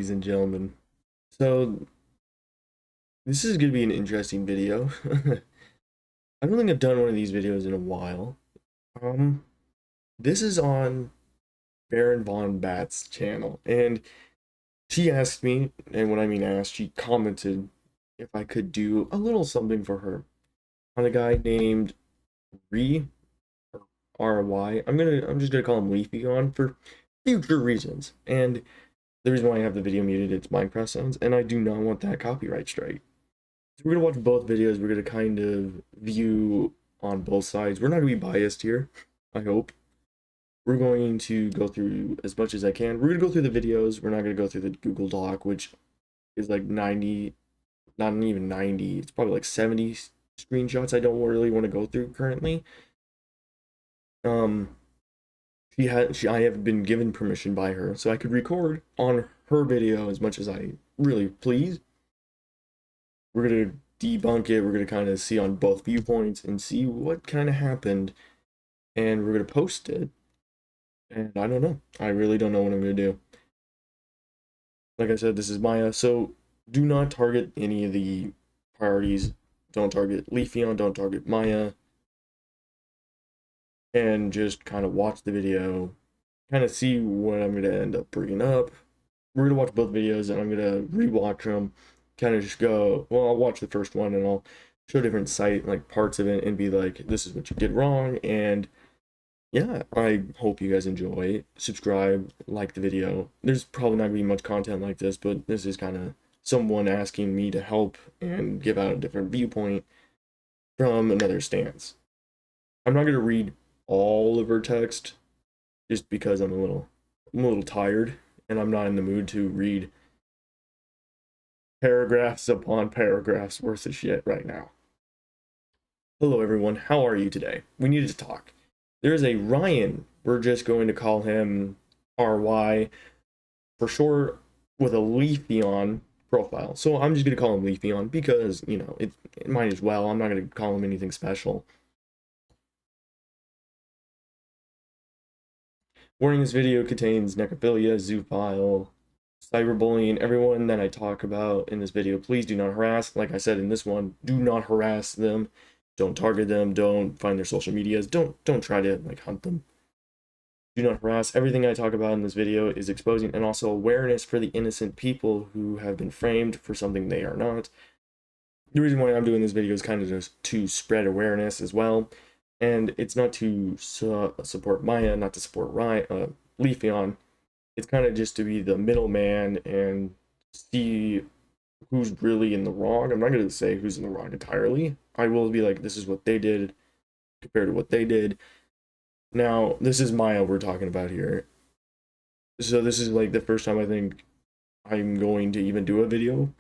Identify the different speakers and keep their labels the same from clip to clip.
Speaker 1: ladies and gentlemen. So, this is going to be an interesting video. I don't think I've done one of these videos in a while. Um, this is on Baron Von Bat's channel, and she asked me, and when I mean asked, she commented if I could do a little something for her on a guy named Re or RY. I'm just gonna call him Leafon for future reasons. And the reason why I have the video muted, it's Minecraft sounds, and I do not want that copyright strike. So we're gonna watch both videos. We're gonna kind of view on both sides. We're not gonna be biased here, I hope. We're going to go through as much as I can. We're gonna go through the videos. We're not gonna go through the Google Doc, which is like 90, not even 90. It's probably like 70 screenshots I don't really want to go through currently. Um, I have been given permission by her, so I could record on her video as much as I really please. We're going to debunk it. We're going to kind of see on both viewpoints and see what kind of happened. And we're going to post it. And I don't know. I really don't know what I'm going to do. Like I said, this is Myah. So do not target any of the priorities. Don't target Leafon. Don't target Myah. And just kind of watch the video. Kind of see what I'm going to end up bringing up. We're going to watch both videos and I'm going to rewatch them. Kind of just go, well, I'll watch the first one and I'll show different like parts of it and be like, this is what you did wrong. And yeah, I hope you guys enjoy. Subscribe, like the video. There's probably not gonna be much content like this, but this is kind of someone asking me to help and give out a different viewpoint from another stance. I'm not gonna read all of her text just because I'm a little tired and I'm not in the mood to read paragraphs upon paragraphs worth of shit right now. Hello everyone, how are you today? We needed to talk. There is a Ryan, we're just going to call him RY for short, with a Leafon profile. So I'm just going to call him Leafon because, you know, it might as well. I'm not going to call him anything special. Warning, this video contains necrophilia, zoophile, cyberbullying. Everyone that I talk about in this video, please do not harass. Like I said in this one, do not harass them. Don't target them. Don't find their social medias. Don't try to like hunt them. Do not harass. Everything I talk about in this video is exposing and also awareness for the innocent people who have been framed for something they are not. The reason why I'm doing this video is kind of just to spread awareness as well. And it's not to support Myah, not to support Leafon. It's kind of just to be the middleman and see who's really in the wrong. I'm not going to say who's in the wrong entirely. I will be like, this is what they did compared to what they did. Now, this is Myah we're talking about here. So this is like the first time I think I'm going to even do a video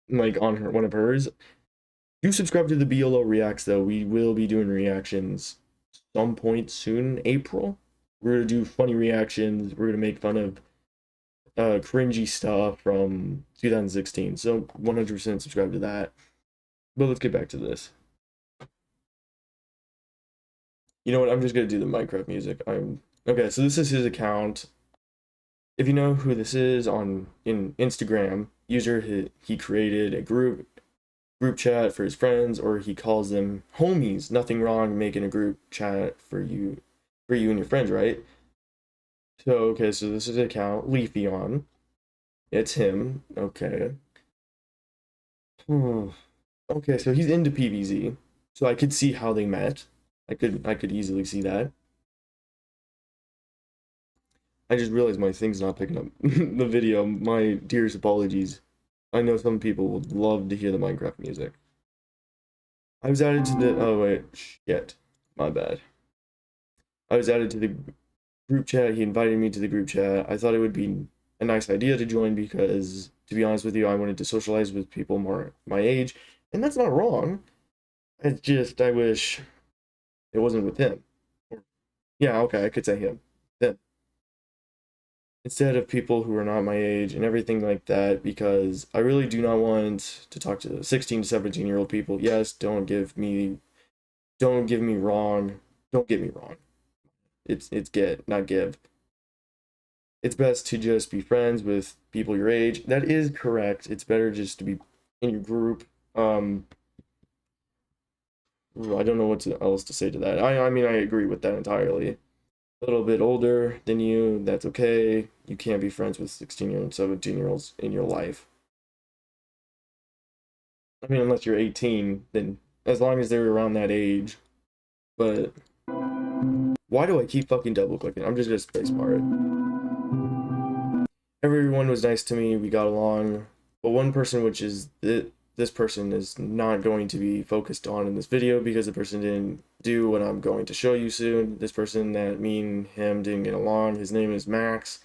Speaker 1: like on one of hers. Do subscribe to the BLO Reacts though. We will be doing reactions some point soon, April. We're gonna do funny reactions. We're gonna make fun of cringy stuff from 2016. So 100% subscribe to that. But let's get back to this. You know what? I'm just gonna do the Minecraft music. Okay. So this is his account. If you know who this is in Instagram, user he created a group chat for his friends, or he calls them homies. Nothing wrong making a group chat for you and your friends, right? So okay, so this is an account, Leafon. It's him. Okay. Okay, so he's into PvZ. So I could see how they met. I could easily see that. I just realized my thing's not picking up the video. My dearest apologies. I know some people would love to hear the Minecraft music. I was added to the, oh wait, shit, my bad. I was added to the group chat. He invited me to the group chat. I thought it would be a nice idea to join because, to be honest with you, I wanted to socialize with people more my age, and that's not wrong. It's just I wish it wasn't with him. Yeah, okay, I could say him. Then instead of people who are not my age and everything like that, because I really do not want to talk to 16 to 17-year-old people. Yes, don't get me wrong. Don't get me wrong. It's get, not give. it's best to just be friends with people your age. That is correct. It's better just to be in your group. I don't know else to say to that. I mean, I agree with that entirely. A little bit older than you, that's okay. You can't be friends with 16-year-olds, 17-year-olds in your life. I mean, unless you're 18, then as long as they're around that age. But why do I keep fucking double clicking? I'm just gonna spacebar it. Everyone was nice to me. We got along. But one person, which is this person, is not going to be focused on in this video because the person didn't do what I'm going to show you soon. This person that me and him didn't get along. His name is Max,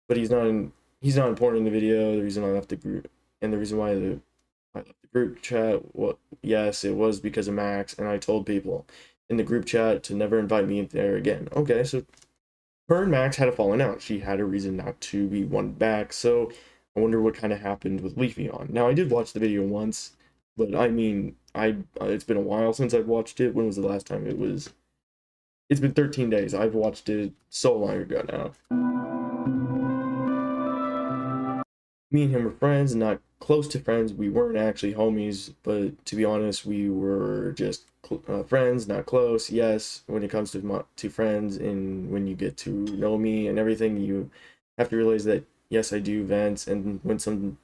Speaker 1: but he's not important in the video. The reason I left the group and the reason why I left the group chat, well, yes, it was because of Max, and I told people in the group chat to never invite me in there again. Okay, so her and Max had a falling out. She had a reason not to be wanted back, so I wonder what kind of happened with Leafon. Now, I did watch the video once, but I mean, it's been a while since I've watched it. When was the last time it was? It's been 13 days. I've watched it so long ago now. Me and him were friends, not close to friends. We weren't actually homies, but to be honest, we were just friends, not close. Yes, when it comes to friends and when you get to know me and everything, you have to realize that yes, I do vent, and when something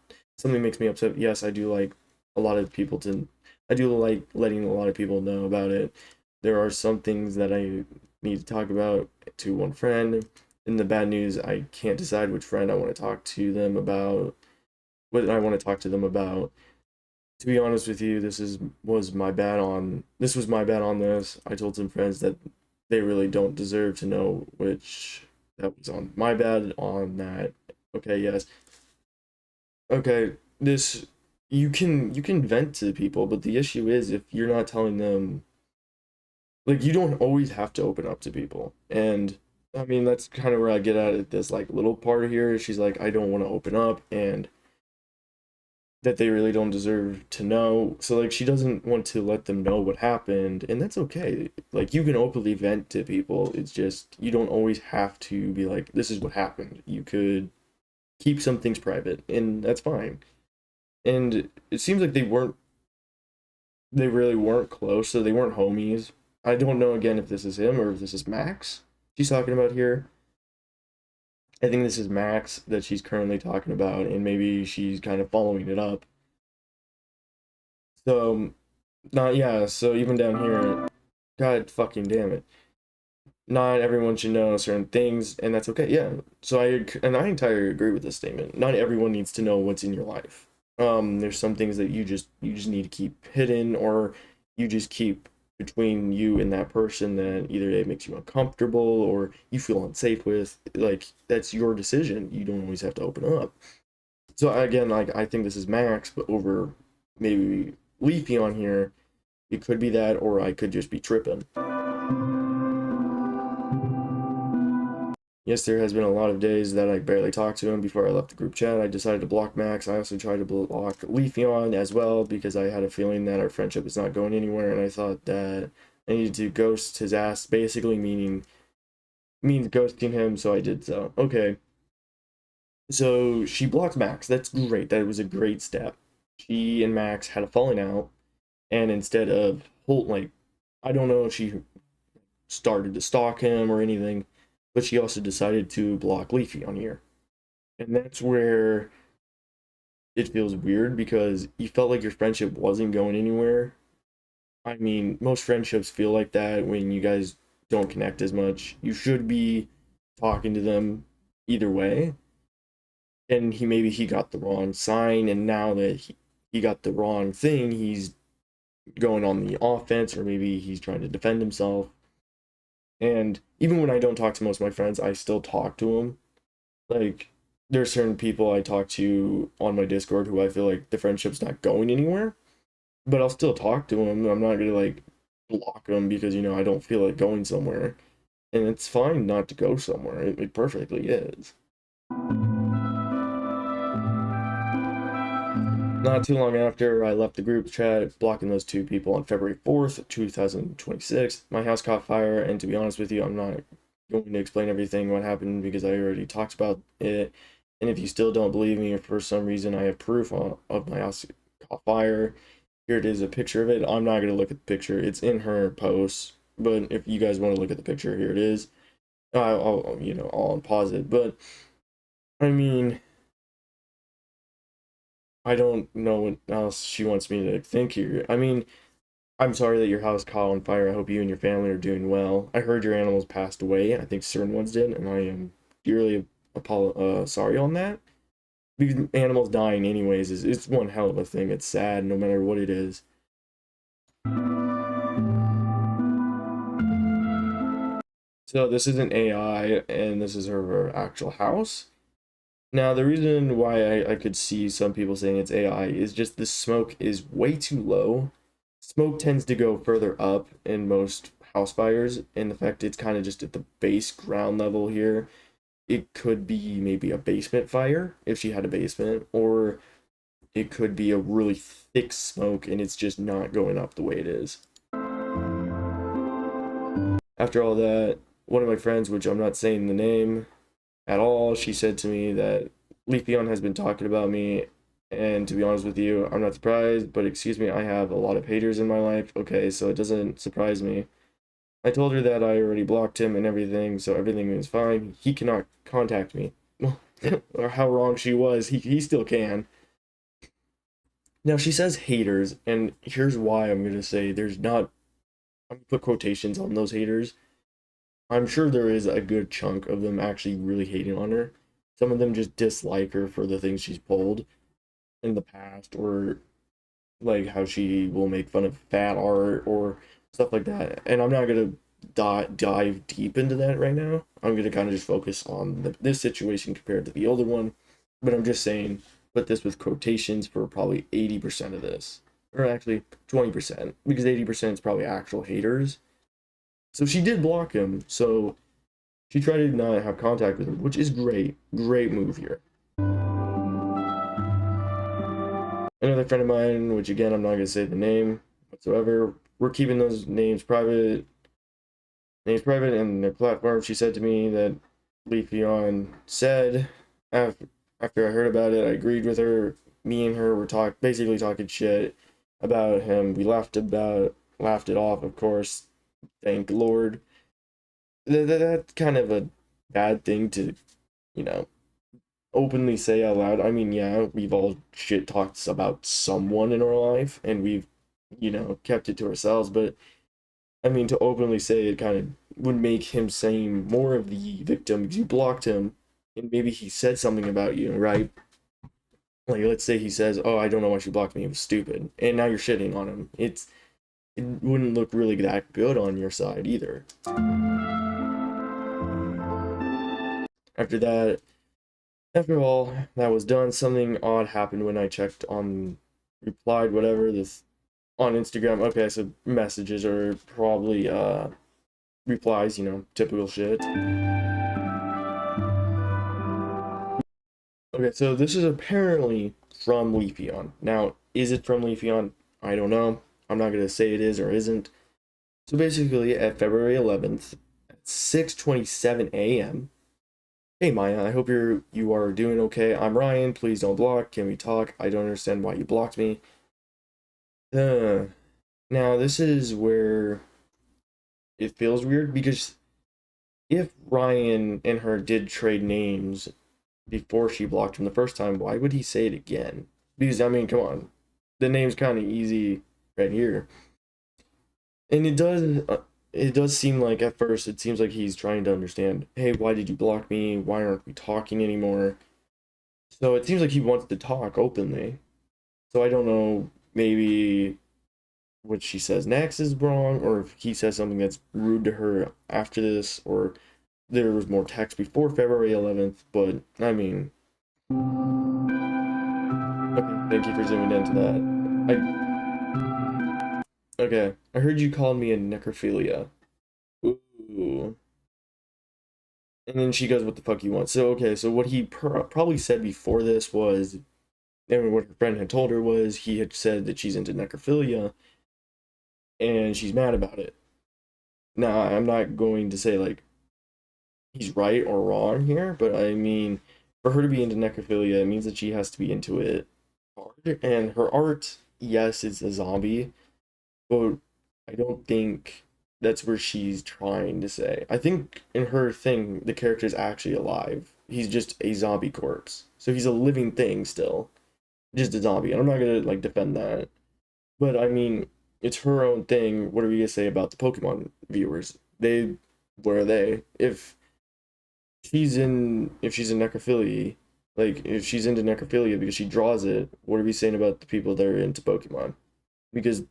Speaker 1: makes me upset, yes, I do like a lot of people to. I do like letting a lot of people know about it. There are some things that I need to talk about to one friend. In the bad news, I can't decide which friend I want to talk to them about, what I want to talk to them about. To be honest with you, this was my bad on this. I told some friends that they really don't deserve to know, which that was on my bad on that. Okay, yes. Okay, this you can vent to people, but the issue is if you're not telling them, like, you don't always have to open up to people. And I mean that's kind of where I get at it, this like little part here. She's like, I don't want to open up, and that they really don't deserve to know. So like she doesn't want to let them know what happened, and that's okay. Like you can openly vent to people. It's just you don't always have to be like, this is what happened. You could keep some things private, and that's fine. And it seems like they really weren't close, so they weren't homies. I don't know again if this is him or if this is Max she's talking about here. I think this is Max that she's currently talking about, and maybe she's kind of following it up. So, not yeah. So even down here, God fucking damn it. Not everyone should know certain things, and that's okay. Yeah. So I entirely agree with this statement. Not everyone needs to know what's in your life. There's some things that you just need to keep hidden, or you just keep between you and that person that either it makes you uncomfortable or you feel unsafe with. Like that's your decision. You don't always have to open up. So again, like I think this is Max, but over maybe Leafy on here, it could be that, or I could just be tripping. Yes, there has been a lot of days that I barely talked to him before I left the group chat. I decided to block Max. I also tried to block Leafeon as well because I had a feeling that our friendship is not going anywhere, and I thought that I needed to ghost his ass, basically means ghosting him, so I did so. Okay. So she blocked Max. That's great. That was a great step. She and Max had a falling out, and instead of like, I don't know if she started to stalk him or anything, but she also decided to block Leafy on here. And that's where it feels weird because you felt like your friendship wasn't going anywhere. I mean, most friendships feel like that when you guys don't connect as much. You should be talking to them either way. And maybe he got the wrong sign, and now that he got the wrong thing, he's going on the offense, or maybe he's trying to defend himself. And even when I don't talk to most of my friends, I still talk to them. Like, there are certain people I talk to on my Discord who I feel like the friendship's not going anywhere, but I'll still talk to them. I'm not gonna like block them because I don't feel like going somewhere, and it's fine not to go somewhere. It perfectly is. Not too long after I left the group chat, blocking those two people on February 4th, 2026, my house caught fire, and to be honest with you, I'm not going to explain everything what happened because I already talked about it. And if you still don't believe me, or for some reason I have proof of my house caught fire, here it is, a picture of it. I'm not gonna look at the picture. It's in her post, but if you guys want to look at the picture, here it is. I'll pause it. But I mean, I don't know what else she wants me to think here. I mean, I'm sorry that your house caught on fire. I hope you and your family are doing well. I heard your animals passed away. I think certain ones did, and I am dearly sorry on that. Because animals dying anyways is it's one hell of a thing. It's sad no matter what it is. So this isn't AI, and this is her actual house. Now, the reason why I could see some people saying it's AI is just the smoke is way too low. Smoke tends to go further up in most house fires, and the fact it's kind of just at the base ground level here. It could be maybe a basement fire if she had a basement, or it could be a really thick smoke and it's just not going up the way it is. After all that, one of my friends, which I'm not saying the name at all, she said to me that Leafon has been talking about me. And to be honest with you, I'm not surprised, but excuse me, I have a lot of haters in my life. Okay, so it doesn't surprise me. I told her that I already blocked him and everything, so everything is fine. He cannot contact me. Or how wrong she was, he still can. Now she says haters, and here's why I'm gonna say there's not. I'm gonna put quotations on those haters. I'm sure there is a good chunk of them actually really hating on her. Some of them just dislike her for the things she's pulled in the past, or like how she will make fun of fat art or stuff like that. And I'm not gonna dive deep into that right now. I'm gonna kind of just focus on this situation compared to the older one. But I'm just saying, put this with quotations for probably 80% of this, or actually 20%, because 80% is probably actual haters. So she did block him. So she tried to not have contact with him, which is great. Great move here. Another friend of mine, which again, I'm not going to say the name whatsoever, we're keeping those names private and their platform. She said to me that Leafon said, after I heard about it, I agreed with her. Me and her were basically talking shit about him. We laughed it off, of course. Thank Lord. That's kind of a bad thing to, you know, openly say out loud. I mean, yeah, we've all shit talked about someone in our life, and we've, kept it to ourselves. But I mean, to openly say it kind of would make him seem more of the victim because you blocked him, and maybe he said something about you, right? Like, let's say he says, "Oh, I don't know why she blocked me. It was stupid," and now you're shitting on him. It wouldn't look really that good on your side either. After that, after all that was done, something odd happened when I checked on replied whatever this on Instagram. Okay, so messages are probably replies, typical shit. Okay, so this is apparently from Leafon. Now, is it from Leafon? I don't know. I'm not gonna say it is or isn't. So basically, at February 11th at 6:27 a.m. Hey Myah, I hope you are doing okay. I'm Ryan. Please don't block. Can we talk? I don't understand why you blocked me. Uh, Now this is where it feels weird because if Ryan and her did trade names before she blocked him the first time, why would he say it again? Because I mean, come on, the name's kind of easy right here, and it does seem like at first it seems like he's trying to understand. Hey, why did you block me? Why aren't we talking anymore? So it seems like he wants to talk openly. So I don't know, maybe what she says next is wrong, or if he says something that's rude to her after this, or there was more text before February 11th, but I mean, okay, thank you for zooming into that. Okay, I heard you called me a necrophilia. Ooh. And then she goes, what the fuck you want? So, okay, so what he probably said before this was, and what her friend had told her was, he had said that she's into necrophilia, and she's mad about it. Now, I'm not going to say, like, he's right or wrong here, but I mean, for her to be into necrophilia, it means that she has to be into it hard. And her art, yes, it's a zombie, but I don't think that's where she's trying to say. I think in her thing, the character is actually alive. He's just a zombie corpse. So he's a living thing still, just a zombie. And I'm not gonna like defend that. But I mean, it's her own thing. What are we gonna say about the Pokemon viewers? They, where are they? If she's in necrophilia, like if she's into necrophilia because she draws it, what are we saying about the people that are into Pokemon? Because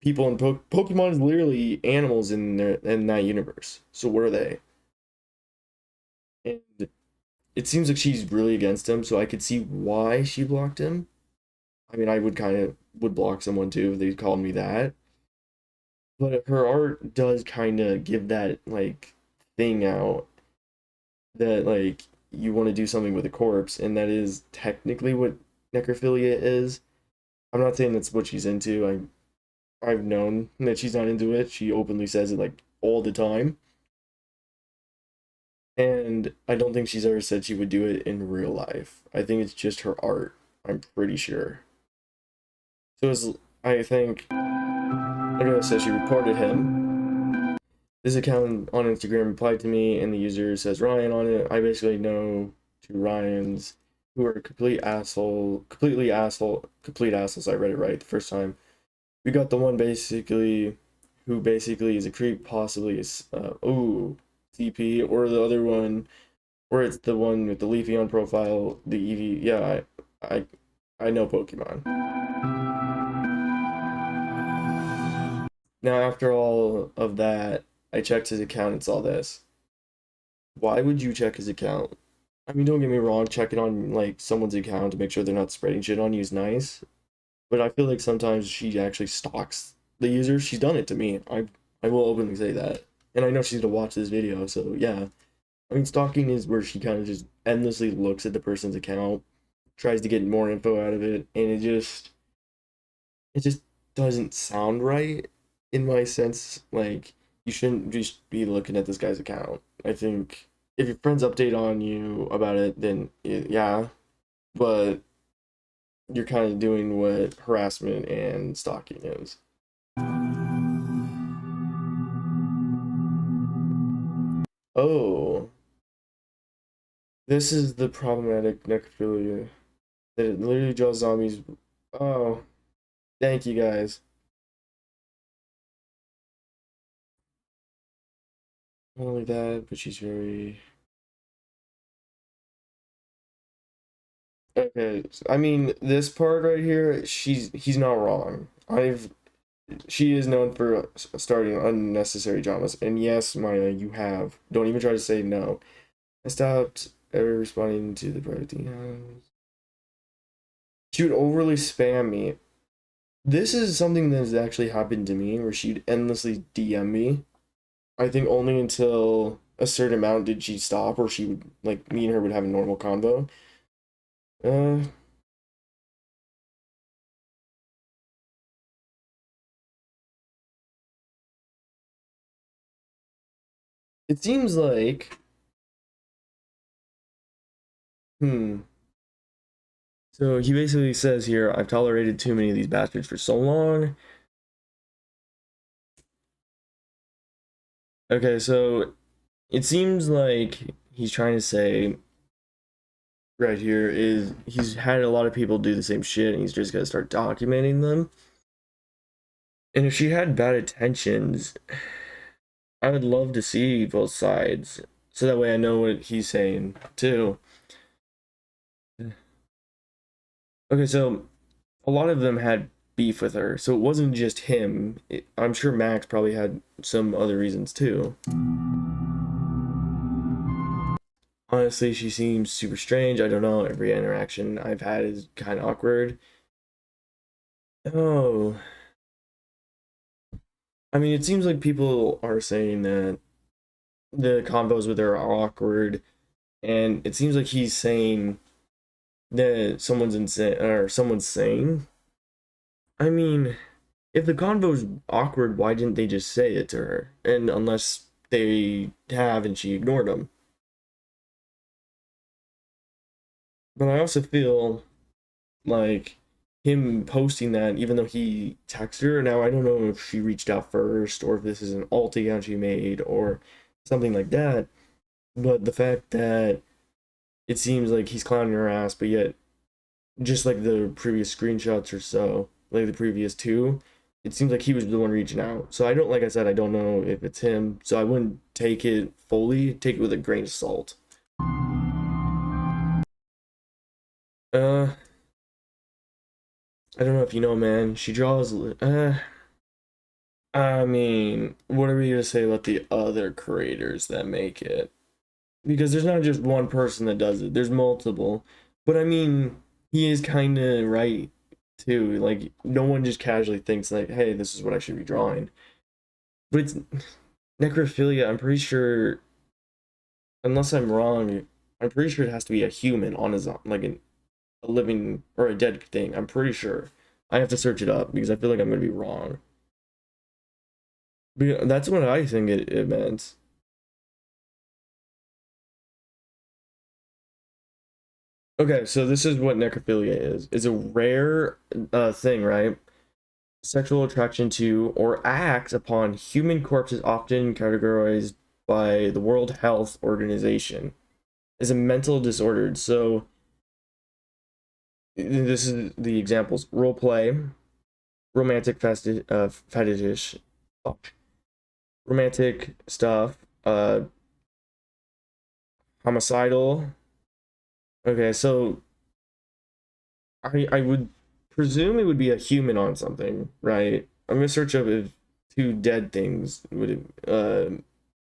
Speaker 1: people in Pokemon is literally animals in that universe. So what are they? And it seems like she's really against him, so I could see why she blocked him. I mean, I would kind of would block someone too if they called me that. But her art does kind of give that like thing out that like you want to do something with a corpse, and that is technically what necrophilia is. I'm not saying that's what she's into. I've known that she's not into it. She openly says it like all the time. And I don't think she's ever said she would do it in real life. I think it's just her art. I'm pretty sure. So it's, I think, like I said, she reported him. This account on Instagram replied to me, and the user says Ryan on it. I basically know two Ryans who are complete assholes. I read it right the first time. We got the one who basically is a creep, possibly is, CP, or the other one, or it's the one with the Leafon profile, the EV. Yeah, I, I know Pokemon. Now, after all of that, I checked his account and saw this. Why would you check his account? I mean, don't get me wrong, checking on like someone's account to make sure they're not spreading shit on you is nice, but I feel like sometimes she actually stalks the user. She's done it to me. I will openly say that, and I know she's gonna watch this video, so yeah. I mean, stalking is where she kind of just endlessly looks at the person's account, tries to get more info out of it, and it just doesn't sound right in my sense. Like, you shouldn't just be looking at this guy's account. I think if your friends update on you about it, then yeah, but you're kind of doing what harassment and stalking is. Oh, this is the problematic necrophilia that it literally draws zombies. Oh, thank you guys. Not only that, but she's very okay. I mean, this part right here, he's not wrong. She is known for starting unnecessary dramas, and yes, Maya, you have. Don't even try to say no. I stopped ever responding to the private DMs. She would overly spam me. This is something that has actually happened to me, where she'd endlessly DM me. I think only until a certain amount did she stop, or she would like me and her would have a normal convo. Uh, it seems like hmm. So he basically says here, I've tolerated too many of these bastards for so long. Okay, so it seems like he's trying to say right here is he's had a lot of people do the same shit and he's just gonna start documenting them. And if she had bad intentions, I would love to see both sides. So that way I know what he's saying too. Okay, so a lot of them had beef with her, so it wasn't just him. I'm sure Max probably had some other reasons too. Honestly, she seems super strange. I don't know. Every interaction I've had is kind of awkward. Oh, I mean, it seems like people are saying that the combos with her are awkward, and it seems like he's saying that someone's insane or someone's sane. I mean, if the convo's awkward, why didn't they just say it to her? And unless they have and she ignored them. But I also feel like him posting that, even though he texted her, now I don't know if she reached out first or if this is an alt account she made or something like that. But the fact that it seems like he's clowning her ass, but yet, just like the previous screenshots or so, like the previous two, it seems like he was the one reaching out. So I don't, like I said, I don't know if it's him. So I wouldn't take it fully, take it with a grain of salt. Uh, I don't know if you know, man. She draws. I mean, what are we gonna say about the other creators that make it? Because there's not just one person that does it. There's multiple. But I mean, he is kind of right too. Like no one just casually thinks like, "Hey, this is what I should be drawing." But it's necrophilia. I'm pretty sure, unless I'm wrong, I'm pretty sure it has to be a human on his like a living or a dead thing. I'm pretty sure. I have to search it up because I feel like I'm gonna be wrong. But yeah, that's what I think it meant. Okay, so this is what necrophilia is. It's a rare thing, right? Sexual attraction to or acts upon human corpses, often categorized by the World Health Organization, is a mental disorder. So this is the examples: role play, romantic fetish, fuck, romantic stuff, homicidal. Okay, so I would presume it would be a human on something, right? I'm gonna search up if two dead things would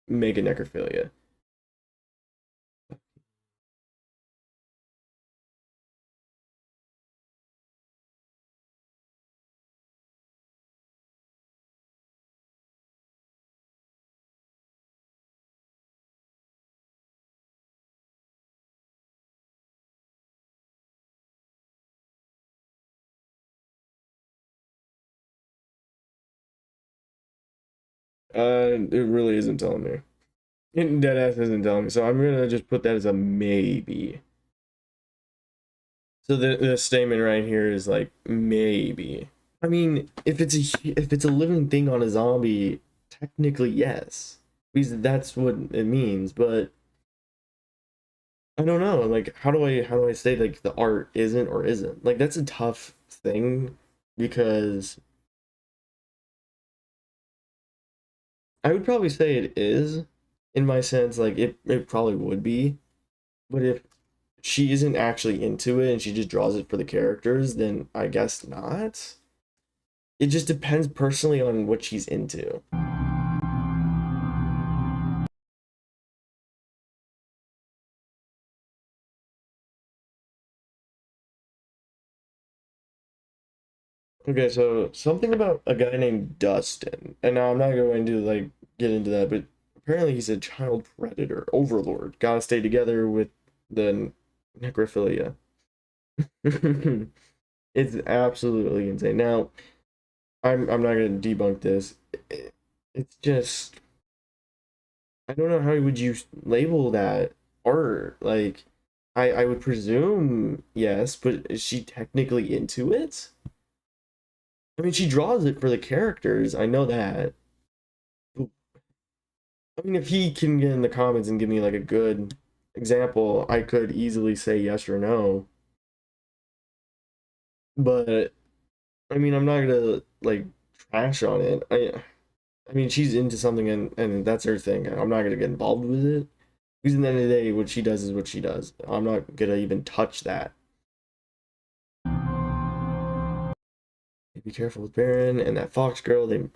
Speaker 1: make a necrophilia. It really isn't telling me. It deadass isn't telling me, so I'm gonna just put that as a maybe. So the statement right here is like maybe. I mean, if it's a living thing on a zombie, technically yes, because that's what it means. But I don't know. Like, how do I say like the art isn't or isn't? Like that's a tough thing because I would probably say it is in my sense. Like it probably would be, but if she isn't actually into it and she just draws it for the characters, then I guess not. It just depends personally on what she's into. Okay, so something about a guy named Dustin, and now I'm not going to like get into that, but apparently he's a child predator overlord. Gotta stay together with the necrophilia. It's absolutely insane. Now, I'm not gonna debunk this. It's just I don't know how would you label that art. Like, I would presume yes, but is she technically into it? I mean, she draws it for the characters. I know that. I mean, if he can get in the comments and give me like a good example, I could easily say yes or no. But I mean, I'm not gonna like trash on it. I mean, she's into something and that's her thing. I'm not gonna get involved with it because at the end of the day, what she does is what she does. I'm not gonna even touch that. Be careful with Baron and that Fox girl. They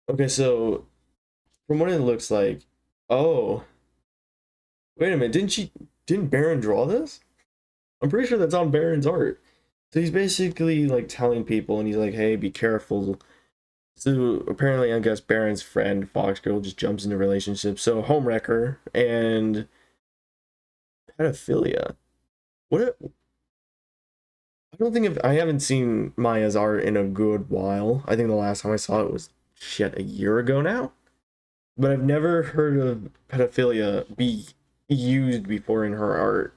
Speaker 1: okay. So from what it looks like, oh wait a minute, didn't Baron draw this? I'm pretty sure that's on Baron's art. So he's basically like telling people, and he's like, "Hey, be careful." So apparently, I guess Baron's friend Fox Girl just jumps into relationships. So homewrecker and pedophilia. What? I don't think I haven't seen Maya's art in a good while. I think the last time I saw it was shit a year ago now. But I've never heard of pedophilia be used before in her art.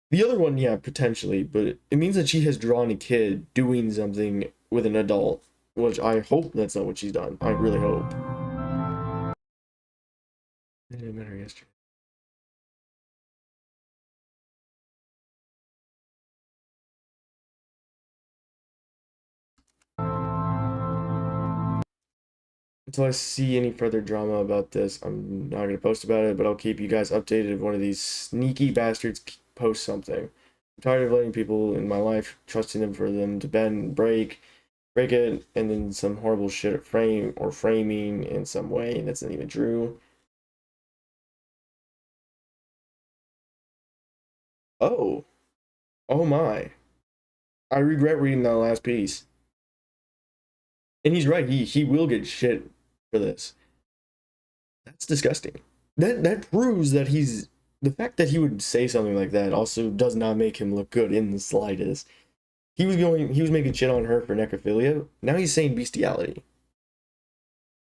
Speaker 1: The other one, yeah, potentially, but it means that she has drawn a kid doing something with an adult, which I hope that's not what she's done. I really hope. I met her yesterday. Until I see any further drama about this, I'm not gonna post about it, but I'll keep you guys updated if one of these sneaky bastards posts something. I'm tired of letting people in my life, trusting them for them to bend, break it, and then some horrible shit framing in some way that's not even true. Oh, oh my. I regret reading that last piece. And he's right, he will get shit for this. That's disgusting. That proves that he's the fact that he would say something like that also does not make him look good in the slightest. He was making shit on her for necrophilia. Now he's saying bestiality.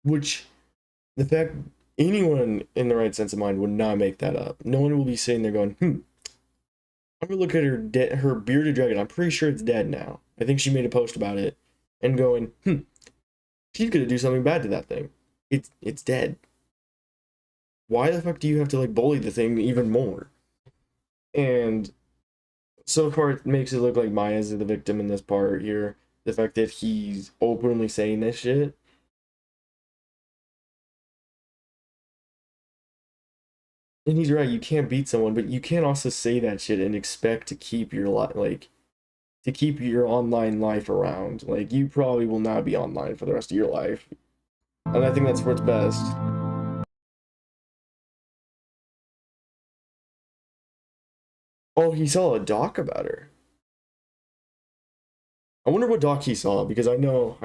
Speaker 1: Which the fact anyone in the right sense of mind would not make that up. No one will be sitting there going, I'm gonna look at her bearded dragon. I'm pretty sure it's dead now. I think she made a post about it and going, she's gonna do something bad to that thing. It's dead. Why the fuck do you have to like bully the thing even more? And so far it makes it look like Maya's the victim in this part here. The fact that he's openly saying this shit. And he's right, you can't beat someone, but you can't also say that shit and expect to keep your to keep your online life around. Like you probably will not be online for the rest of your life. And I think that's what's best. Oh, he saw a doc about her. I wonder what doc he saw because I know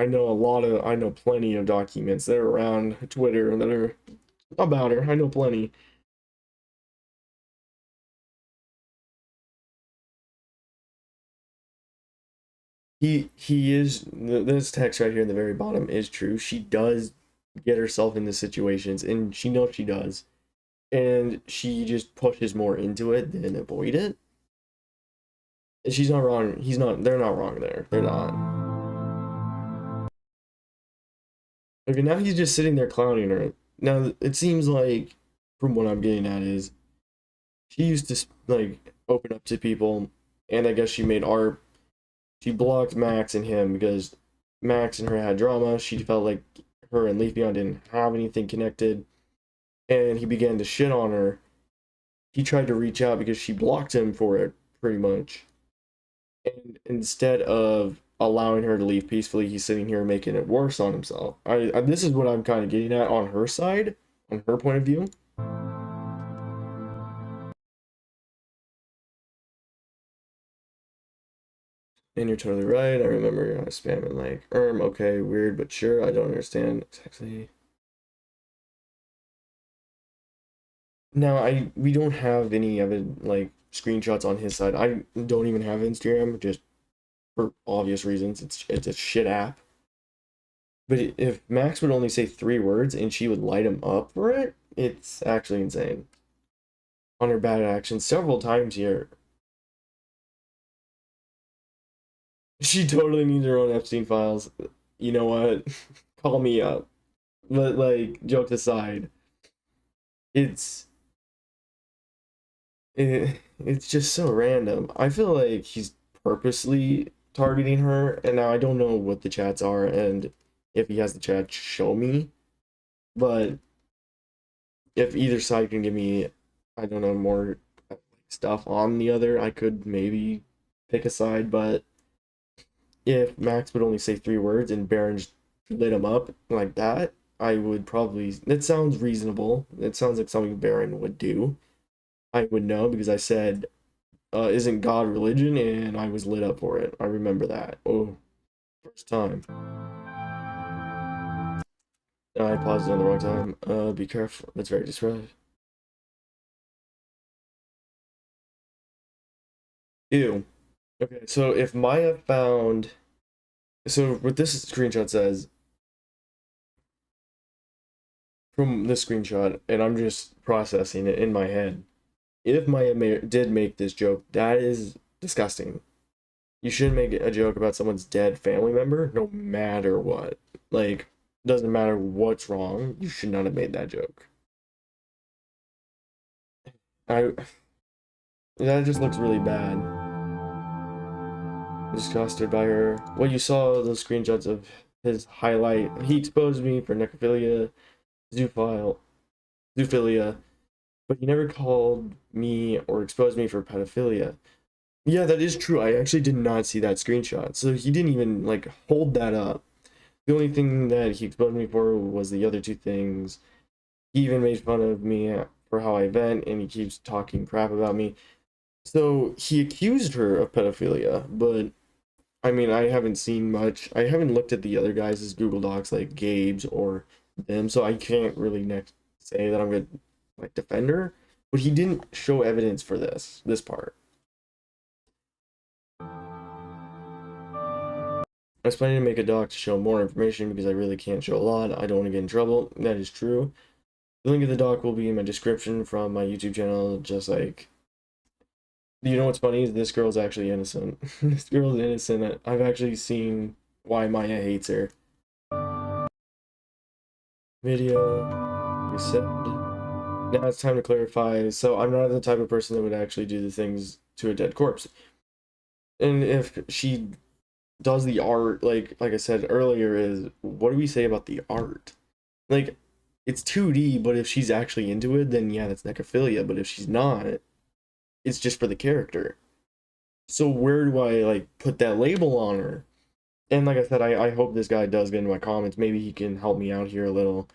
Speaker 1: plenty of documents that are around Twitter that are about her. I know plenty. He is this text right here in the very bottom is true. She does get herself into situations and she knows she does. And she just pushes more into it than avoid it. And she's not wrong. They're not wrong there. They're not. Okay, now he's just sitting there clowning her. Now it seems like from what I'm getting at is she used to like open up to people and I guess she made art. She blocked Max and him because Max and her had drama. She felt like her and Leafon didn't have anything connected, and he began to shit on her. He tried to reach out because she blocked him for it, pretty much. And instead of allowing her to leave peacefully, he's sitting here making it worse on himself. This is what I'm kind of getting at on her side, on her point of view. And you're totally right. I remember spamming like, okay, weird, but sure, I don't understand exactly. Now we don't have any of it like screenshots on his side. I don't even have Instagram just for obvious reasons. It's a shit app. But if Max would only say 3 words and she would light him up for it, it's actually insane. On her bad actions several times here. She totally needs her own Epstein files. You know what? Call me up. But like jokes aside, it's it's just so random. I feel like he's purposely targeting her, and now I don't know what the chats are, and if he has the chat, show me. But if either side can give me, I don't know, more stuff on the other, I could maybe pick a side. But if Max would only say 3 words and Baron just lit him up like that, I would probably. That sounds reasonable. It sounds like something Baron would do. I would know because I said isn't God religion, and I was lit up for it. I remember that. Oh, first time. I paused it on the wrong time. Be careful. That's very disruptive. Ew. Okay, so if Myah found, so what this screenshot says from this screenshot, and I'm just processing it in my head. If did make this joke, that is disgusting. You shouldn't make a joke about someone's dead family member, no matter what. Like, doesn't matter what's wrong. You should not have made that joke. I that just looks really bad. Disgusted by her. Well, you saw those screenshots of his highlight. He exposed me for necrophilia, zoophile, zoophilia, but he never called me or exposed me for pedophilia. Yeah, that is true. I actually did not see that screenshot. So he didn't even like hold that up. The only thing that he exposed me for was the other two things. He even made fun of me for how I vent, and he keeps talking crap about me. So he accused her of pedophilia, but I mean, I haven't seen much. I haven't looked at the other guys' Google Docs like Gabe's or them, so I can't really next say that I'm gonna like defend her. But he didn't show evidence for this part. I was planning to make a doc to show more information because I really can't show a lot. I don't want to get in trouble. That is true. The link of the doc will be in my description from my YouTube channel, just like, you know what's funny is this girl's actually innocent. This girl's innocent. I've actually seen why Myah hates her. Video. We said. Now it's time to clarify. So I'm not the type of person that would actually do the things to a dead corpse. And if she does the art, like I said earlier, is what do we say about the art? Like, it's 2D, but if she's actually into it, then yeah, that's necrophilia. But if she's not, it's just for the character. So where do I like put that label on her? And like I said, I hope this guy does get into my comments. Maybe he can help me out here a little.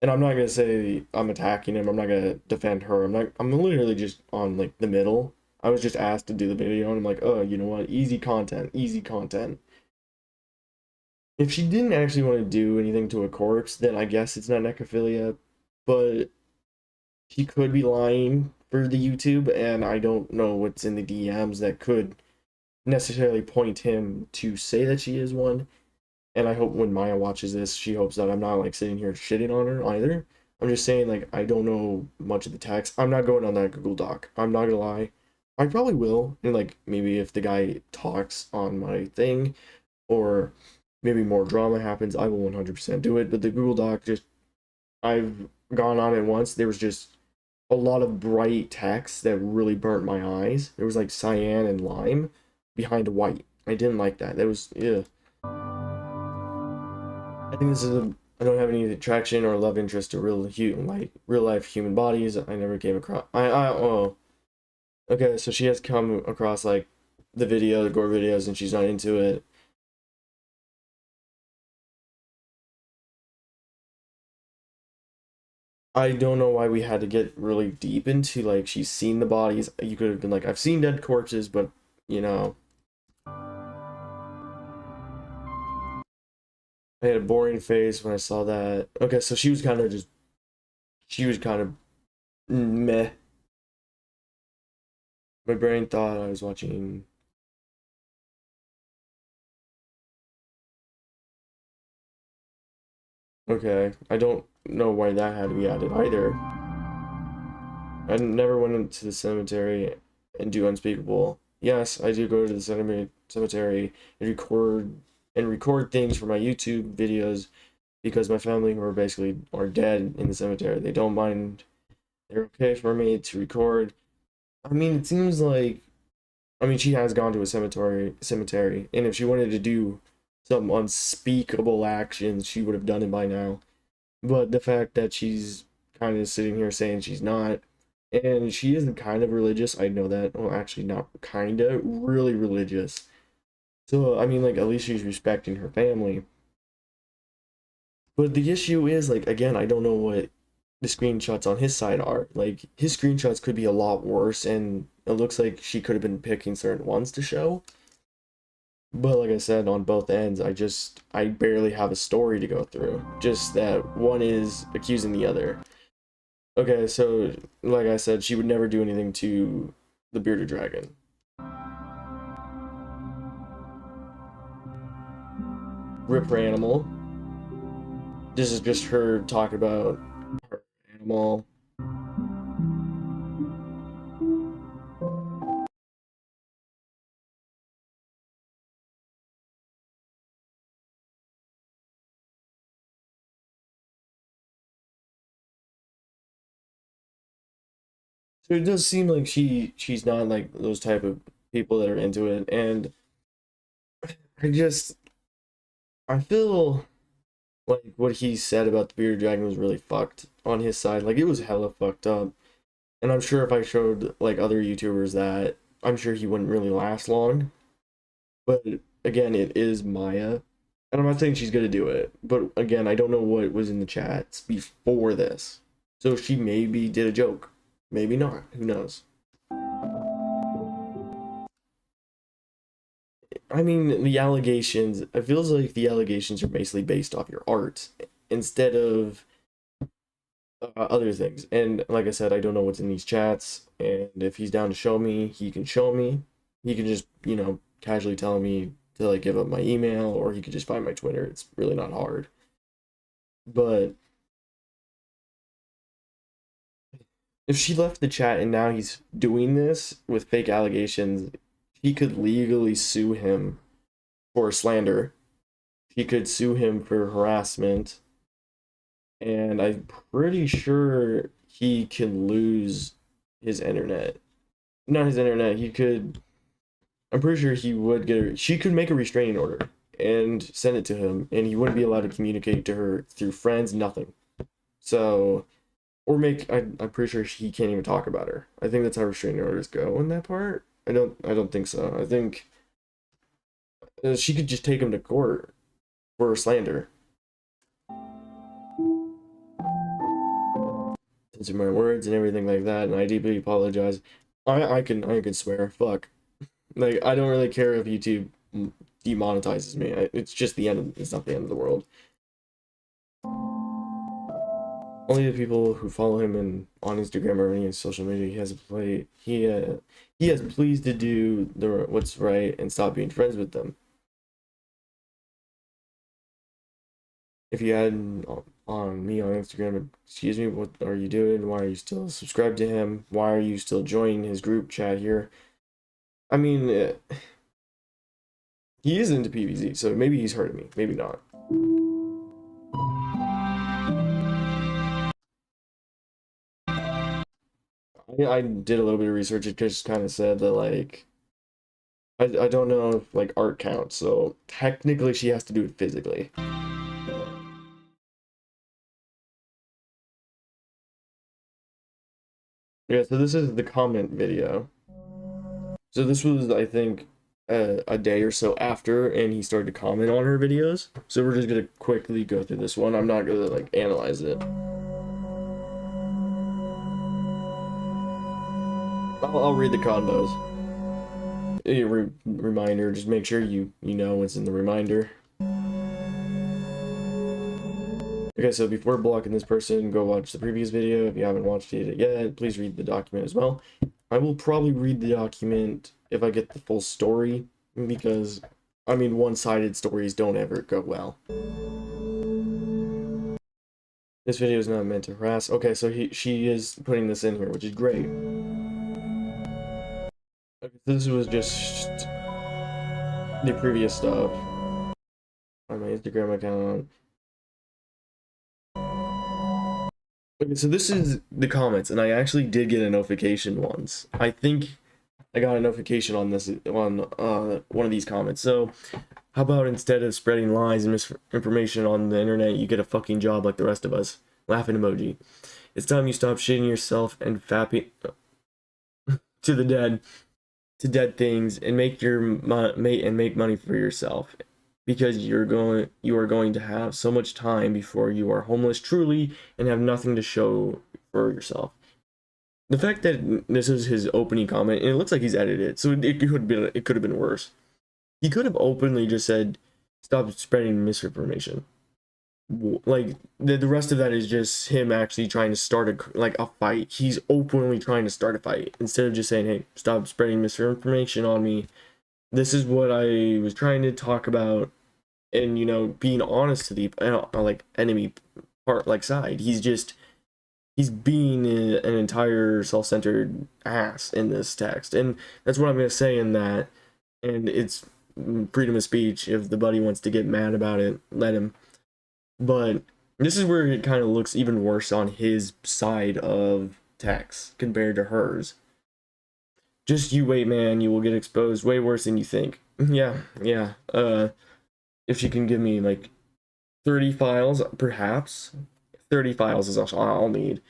Speaker 1: And I'm not gonna say I'm attacking him. I'm not gonna defend her. I'm literally just on like the middle. I was just asked to do the video, and I'm like, oh, you know what? Easy content, easy content. If she didn't actually want to do anything to a corpse, then I guess it's not necrophilia. But he could be lying for the YouTube, and I don't know what's in the DMs that could necessarily point him to say that she is one. And I hope when Myah watches this, she hopes that I'm not like sitting here shitting on her either. I'm just saying, like, I don't know much of the text. I'm not going on that Google Doc. I'm not gonna lie. I probably will, and like maybe if the guy talks on my thing, or maybe more drama happens, I will 100% do it. But the Google Doc, just I've gone on it once. There was just a lot of bright text that really burnt my eyes. There was like cyan and lime behind white. I didn't like that. That was, yeah. I think this is a. I don't have any attraction or love interest to real life human bodies. I never came across. Oh, okay. So she has come across like the gore videos, and she's not into it. I don't know why we had to get really deep into like she's seen the bodies. You could have been like, I've seen dead corpses, but you know, I had a boring face when I saw that. Okay, so she was kind of meh. My brain thought I was watching. Okay, I don't know why that had to be added either. I never went into the cemetery and do unspeakable. Yes, I do go to the cemetery and record things for my YouTube videos because my family who are basically are dead in the cemetery. They don't mind. They're okay for me to record. I mean, it seems like she has gone to a cemetery, and if she wanted to do some unspeakable actions, she would have done it by now. But the fact that she's kind of sitting here saying she's not, and she is kind of religious, I know that. Well, actually, not kind of, really religious. So, I mean, like, at least she's respecting her family. But the issue is, like, again, I don't know what the screenshots on his side are. Like, his screenshots could be a lot worse, and it looks like she could have been picking certain ones to show. But like I said, on both ends, I barely have a story to go through. Just that one is accusing the other. Okay, so like I said, she would never do anything to the bearded dragon. rip her animal. This is just her talking about her animal. So it does seem like she's not like those type of people that are into it, and I just I feel like what he said about the bearded dragon was really fucked on his side. Like it was hella fucked up. And I'm sure if I showed like other YouTubers that, I'm sure he wouldn't really last long. But again, it is Myah. And I'm not saying she's gonna do it. But again, I don't know what was in the chats before this. So she maybe did a joke. Maybe not. Who knows? I mean, the allegations, it feels like the allegations are basically based off your art instead of other things. And like I said, I don't know what's in these chats. And if he's down to show me, he can show me. He can just, you know, casually tell me to like give up my email, or he could just find my Twitter. It's really not hard. But if she left the chat and now he's doing this with fake allegations, he could legally sue him for slander. He could sue him for harassment. And I'm pretty sure he can lose his internet. Not his internet, he could. I'm pretty sure he would get her. She could make a restraining order and send it to him, and he wouldn't be allowed to communicate to her through friends, nothing. So, or make. I'm pretty sure he can't even talk about her. I think that's how restraining orders go in that part. I don't think so. I think she could just take him to court for slander. Censor my words and everything like that, and I deeply apologize. I can swear. Fuck. Like I don't really care if YouTube demonetizes me. It's just the end. It's not the end of the world. Only the people who follow him on Instagram or any social media he has pleased to do what's right and stop being friends with them. If you had on me on Instagram, excuse me, what are you doing? Why are you still subscribed to him? Why are you still joining his group chat here? I mean, he is into PvZ, so maybe he's heard of me, maybe not. I did a little bit of research. It just kind of said that like I don't know if like art counts, so technically she has to do it physically. Yeah, so this is the comment video. So this was, I think, a day or so after, and he started to comment on her videos. So we're just gonna quickly go through this one. I'm not gonna like analyze it. I'll read the combos. A reminder, just make sure you know what's in the reminder. Okay, so before blocking this person, go watch the previous video. If you haven't watched it yet, please read the document as well. I will probably read the document if I get the full story, because, I mean, one-sided stories don't ever go well. This video is not meant to harass. Okay, so she is putting this in here, which is great. Okay, this was just the previous stuff on my Instagram account. Okay, so this is the comments, and I actually did get a notification once. I think I got a notification on this on one of these comments. So, how about instead of spreading lies and misinformation on the internet, you get a fucking job like the rest of us? Laughing emoji. It's time you stop shitting yourself and fapping to the dead, to dead things, and make make money for yourself, because you are going to have so much time before you are homeless truly and have nothing to show for yourself. The fact that this is his opening comment, and it looks like he's edited it, so it could have been worse. He could have openly just said, "Stop spreading misinformation." Like the rest of that is just him actually trying to start a fight. He's openly trying to start a fight instead of just saying, "Hey, stop spreading misinformation on me. This is what I was trying to talk about. and, you know, being honest to the like enemy part, like side. He's being an entire self-centered ass in this text, and that's what I'm gonna say in that. And it's freedom of speech. If the buddy wants to get mad about it, let him. But this is where it kind of looks even worse on his side of text compared to hers. Just you wait, man. You will get exposed way worse than you think. Yeah, yeah. If she can give me like 30 files, perhaps. 30 files is all I'll need.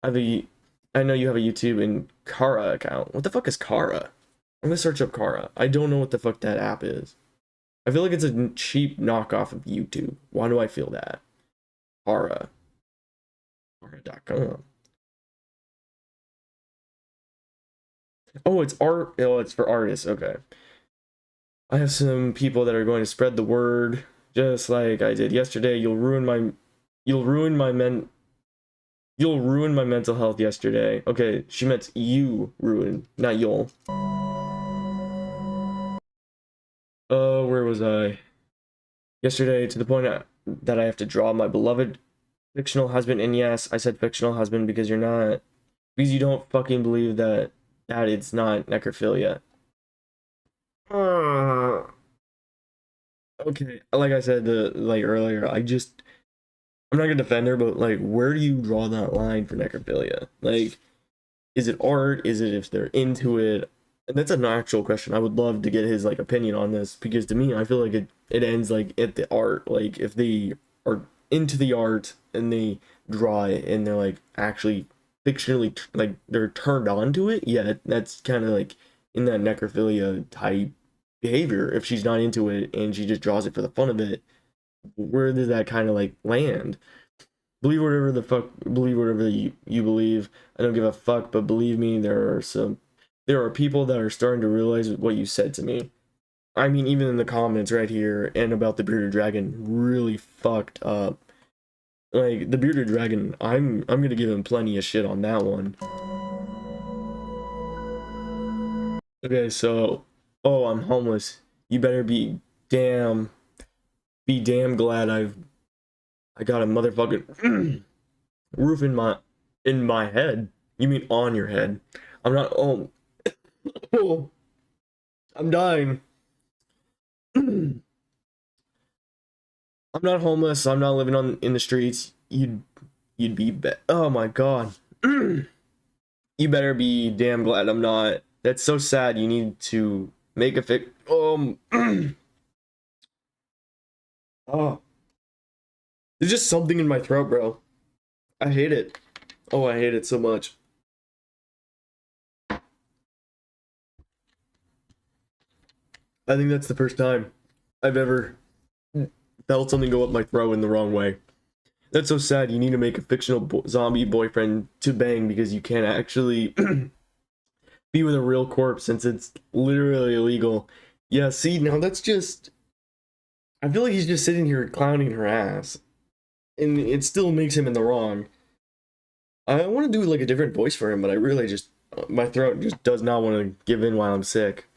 Speaker 1: I know you have a YouTube and Kara account. What the fuck is Kara? I'm gonna search up Kara. I don't know what the fuck that app is. I feel like it's a cheap knockoff of YouTube. Why do I feel that? Kara. Kara.com. Oh, it's art. Oh, it's for artists. Okay. I have some people that are going to spread the word, just like I did yesterday. You'll ruin my mental health yesterday. Okay, she meant you ruin, not you'll. Oh, where was I? Yesterday, to the point that I have to draw my beloved fictional husband. And yes, I said fictional husband because you don't fucking believe that it's not necrophilia. Okay, like I said like earlier, I'm not gonna defend her, but like, where do you draw that line for necrophilia? Like, is it art? Is it if they're into it? And that's an actual question. I would love to get his like opinion on this, because to me, I feel like it ends like at the art. Like, if they are into the art and they draw it and they're like actually fictionally like they're turned on to it, yeah, that's kind of like in that necrophilia type behavior. If she's not into it and she just draws it for the fun of it, where does that kind of like land? Believe whatever you believe. I don't give a fuck, but believe me, there are people that are starting to realize what you said to me. I mean, even in the comments right here and about the bearded dragon, really fucked up. Like, the bearded dragon, I'm gonna give him plenty of shit on that one. Okay, so, oh, I'm homeless. You better be damn glad I got a motherfucking roof in my head. You mean on your head? I'm not. Oh, oh, I'm dying. I'm not homeless. I'm not living in the streets. You'd oh my god. You better be damn glad I'm not. That's so sad. You need to make a fix. Oh, there's just something in my throat, bro. I hate it. Oh, I hate it so much. I think that's the first time I've ever felt something go up my throat in the wrong way. That's so sad. You need to make a fictional zombie boyfriend to bang because you can't actually be with a real corpse since it's literally illegal. Yeah, see, now that's just. I feel like he's just sitting here clowning her ass. And it still makes him in the wrong. I want to do like a different voice for him, but I really just. My throat just does not want to give in while I'm sick.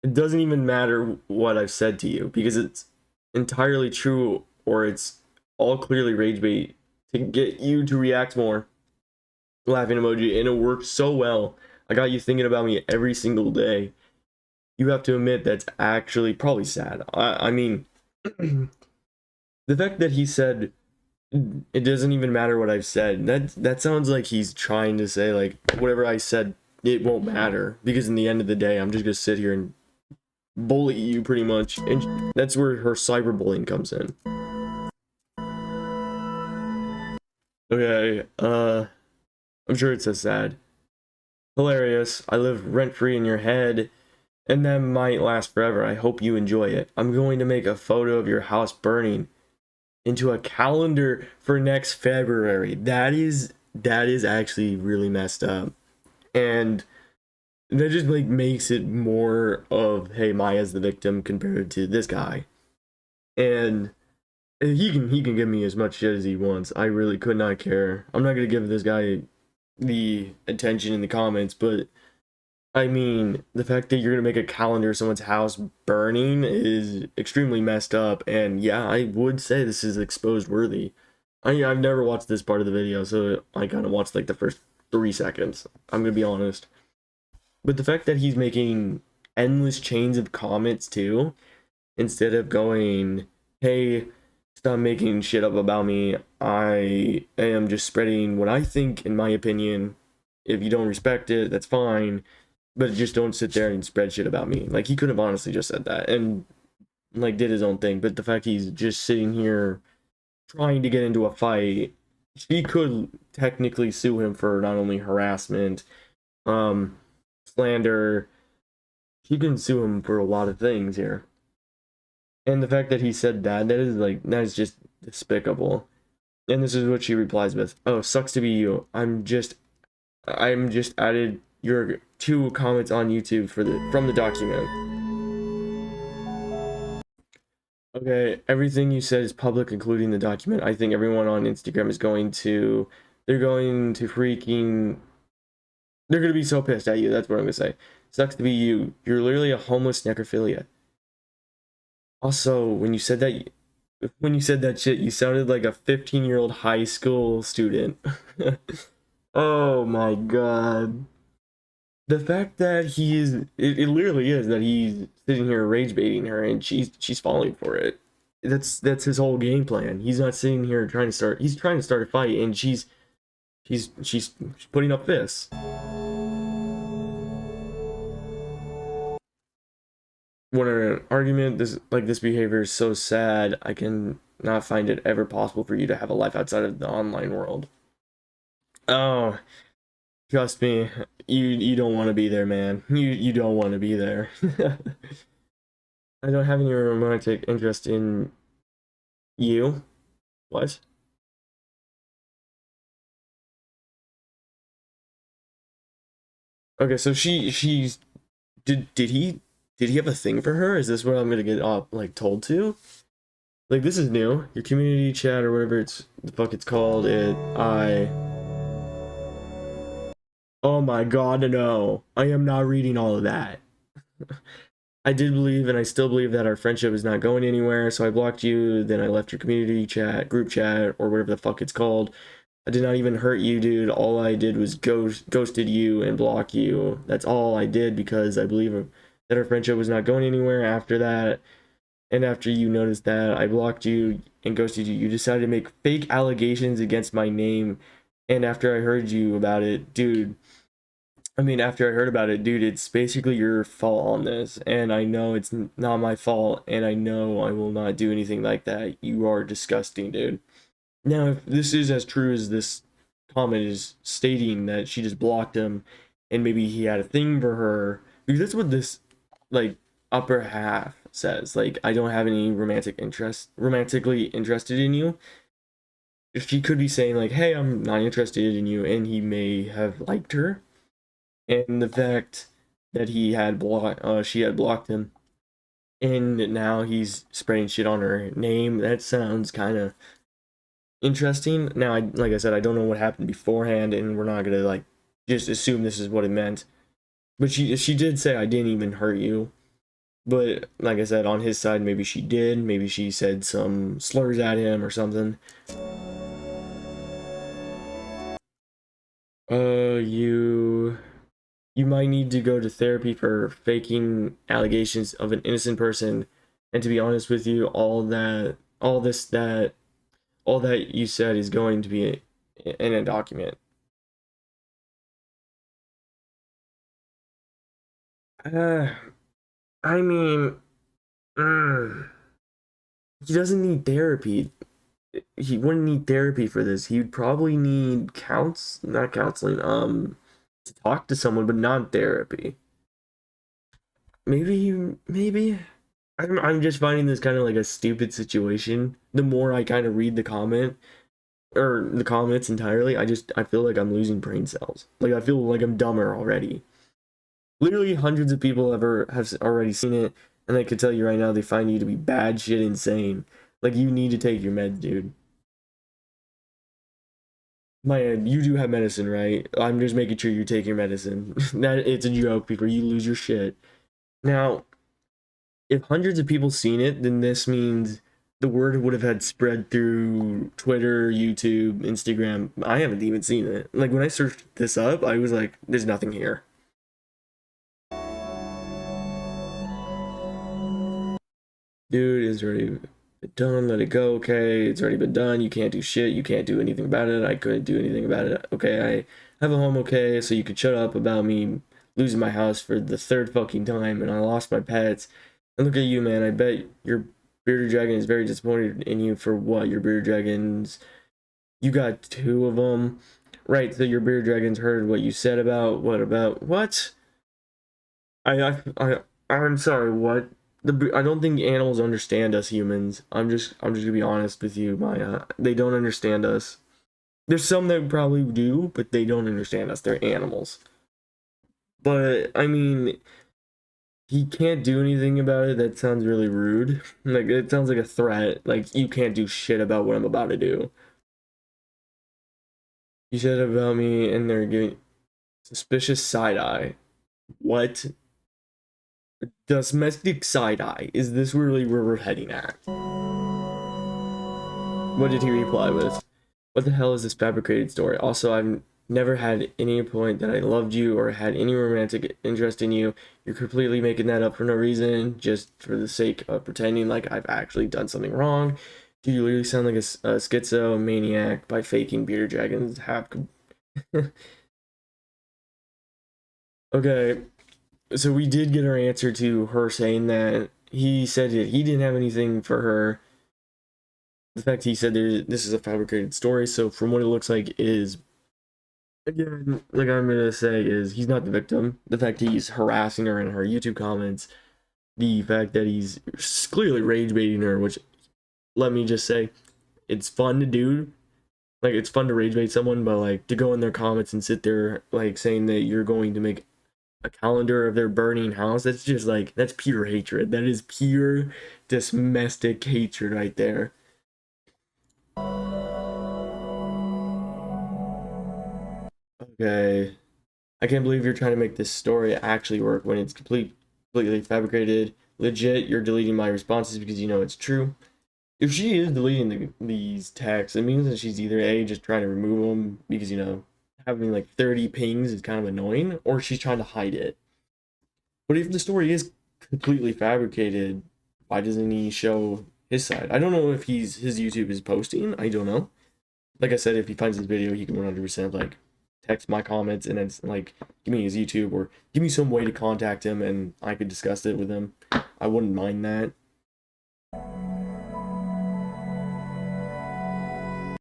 Speaker 1: It doesn't even matter what I've said to you because it's entirely true or it's all clearly rage bait to get you to react more. Laughing emoji, and it worked so well. I got you thinking about me every single day. You have to admit that's actually probably sad. I mean, the fact that he said it doesn't even matter what I've said, that sounds like he's trying to say like whatever I said it won't matter because in the end of the day I'm just gonna sit here and bully you pretty much, and that's where her cyberbullying comes in. Okay, I'm sure it's so sad. Hilarious. I live rent free in your head, and that might last forever. I hope you enjoy it. I'm going to make a photo of your house burning into a calendar for next February. That is actually really messed up, and that just like makes it more of hey, Maya's the victim compared to this guy, and he can give me as much shit as he wants. I really could not care. I'm not gonna give this guy the attention in the comments, but I mean, the fact that you're gonna make a calendar of someone's house burning is extremely messed up, and yeah, I would say this is exposed worthy. I've never watched this part of the video, so I kind of watched like the first 3 seconds. I'm gonna be honest. But the fact that he's making endless chains of comments too, instead of going, hey, stop making shit up about me. I am just spreading what I think, in my opinion. If you don't respect it, that's fine. But just don't sit there and spread shit about me. Like, he could have honestly just said that and, like, did his own thing. But the fact he's just sitting here trying to get into a fight, she could technically sue him for not only harassment, um, slander. She can sue him for a lot of things here. And the fact that he said that, that is just despicable. And this is what she replies with. Oh, sucks to be you. I'm just added your 2 comments on YouTube from the document. Okay, everything you said is public, including the document. I think everyone on Instagram is they're going to freaking, they're going to be so pissed at you. That's what I'm going to say. Sucks to be you. You're literally a homeless necrophilia. Also, when you said that shit, you sounded like a 15-year-old high school student. Oh my god. The fact that it literally is that he's sitting here rage baiting her and she's falling for it. That's his whole game plan. He's not sitting here he's trying to start a fight, and she's putting up fists. When an argument this behavior is so sad, I can not find it ever possible for you to have a life outside of the online world. Oh, trust me, you don't want to be there, man. You don't want to be there. I don't have any romantic interest in you. What? Okay, so she's did he have a thing for her? Is this what I'm gonna get like told to? Like, this is new. Your community chat or whatever the fuck it's called. Oh my god, no. I am not reading all of that. I did believe and I still believe that our friendship is not going anywhere, so I blocked you, then I left your community chat, group chat, or whatever the fuck it's called. I did not even hurt you, dude. All I did was ghosted you and block you. That's all I did because I believe that our friendship was not going anywhere after that. And after you noticed that, I blocked you and ghosted you. You decided to make fake allegations against my name. And after I heard you about it, dude, after I heard about it, dude, it's basically your fault on this. And I know it's not my fault. And I know I will not do anything like that. You are disgusting, dude. Now, if this is as true as this comment is stating, that she just blocked him and maybe he had a thing for her, because that's what this, like, upper half says. Like, I don't have any romantically interested in you. She could be saying, like, hey, I'm not interested in you, and he may have liked her. And the fact that she had blocked him, and now he's spreading shit on her name, that sounds kind of interesting. Now, like I said, I don't know what happened beforehand, and we're not gonna like just assume this is what it meant. But she did say I didn't even hurt you. But like I said, on his side, maybe she did. Maybe she said some slurs at him or something. You might need to go to therapy for faking allegations of an innocent person. And to be honest with you, all that you said is going to be in a document. Uh, I mean, he doesn't need therapy. He wouldn't need therapy for this. He would probably need not counseling, to talk to someone, but not therapy. Maybe. I'm just finding this kind of like a stupid situation. The more I kind of read the comments entirely, I feel like I'm losing brain cells. Like, I feel like I'm dumber already. Literally hundreds of people have already seen it, and I can tell you right now, they find you to be bad shit insane. Like, you need to take your meds, dude. Myah, you do have medicine, right? I'm just making sure you're taking your medicine. That it's a joke before you lose your shit. Now, if hundreds of people seen it, then this means the word would have had spread through Twitter, YouTube, Instagram. I haven't even seen it. Like when I searched this up, I was like, there's nothing here. Dude, it's already been done, let it go, okay? It's already been done. You can't do shit. You can't do anything about it. I couldn't do anything about it. Okay, I have a home, okay? So you could shut up about me losing my house for the third fucking time, and I lost my pets. And look at you, man. I bet your bearded dragon is very disappointed in you for what? Your bearded dragons, you got two of them. Right, so your bearded dragons heard what you said about what? I'm sorry, what? I don't think animals understand us humans. I'm just gonna be honest with you, Myah. They don't understand us. There's some that probably do, but they don't understand us. They're animals. But I mean, he can't do anything about it. That sounds really rude. Like it sounds like a threat. Like you can't do shit about what I'm about to do. You said about me, and they're giving suspicious side eye. What? Domestic side eye. Is this really where we're heading at? What did he reply with? What the hell is this fabricated story? Also, I've never had any point that I loved you or had any romantic interest in you. You're completely making that up for no reason, just for the sake of pretending like I've actually done something wrong. Do you literally sound like a schizo maniac by faking bearded dragons have? Okay, so we did get our answer to her saying that he said that he didn't have anything for her. The fact he said this is a fabricated story, so from what it looks like, it is. Again, like I'm gonna say, is he's not the victim. The fact he's harassing her in her YouTube comments, the fact that he's clearly rage baiting her, which let me just say, it's fun to do. Like it's fun to rage bait someone, but like to go in their comments and sit there like saying that you're going to make a calendar of their burning house, that's just like that's pure hatred. That is pure domestic hatred right there. Okay. I can't believe you're trying to make this story actually work when it's completely fabricated. Legit, you're deleting my responses because you know it's true. If she is deleting these texts, it means that she's either A, just trying to remove them because, you know, having like 30 pings is kind of annoying, or she's trying to hide it. But if the story is completely fabricated, why doesn't he show his side? I don't know if his YouTube is posting. I don't know. Like I said, if he finds this video, he can 100% like text my comments and then like give me his YouTube or give me some way to contact him and I could discuss it with him. I wouldn't mind that.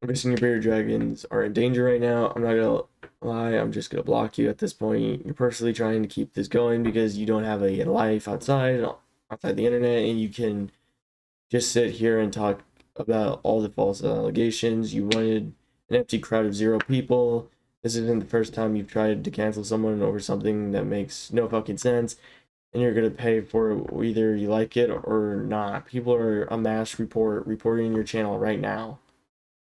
Speaker 1: I'm guessing your bearded dragons are in danger right now. I'm not gonna lie, I'm just gonna block you at this point. You're personally trying to keep this going because you don't have a life outside the internet, and you can just sit here and talk about all the false allegations. You wanted an empty crowd of 0 people. This isn't the first time you've tried to cancel someone over something that makes no fucking sense, and you're gonna pay for it whether you like it or not. People are a mass reporting your channel right now.